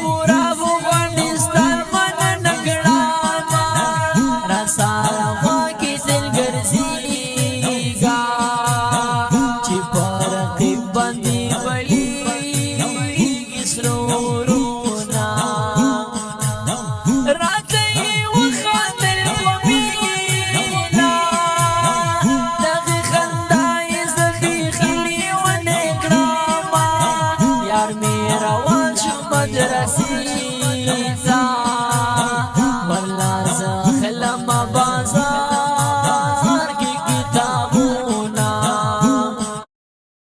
پورا افغانستان من نکړه رساله ما کې دل ګرځېږه چې په رقیب باندې بلیږي سره ورونه راته یې وخندل په مینه دغې خندا یې زخي خلي ونې کړمه یار مې روان شو مدرسې ته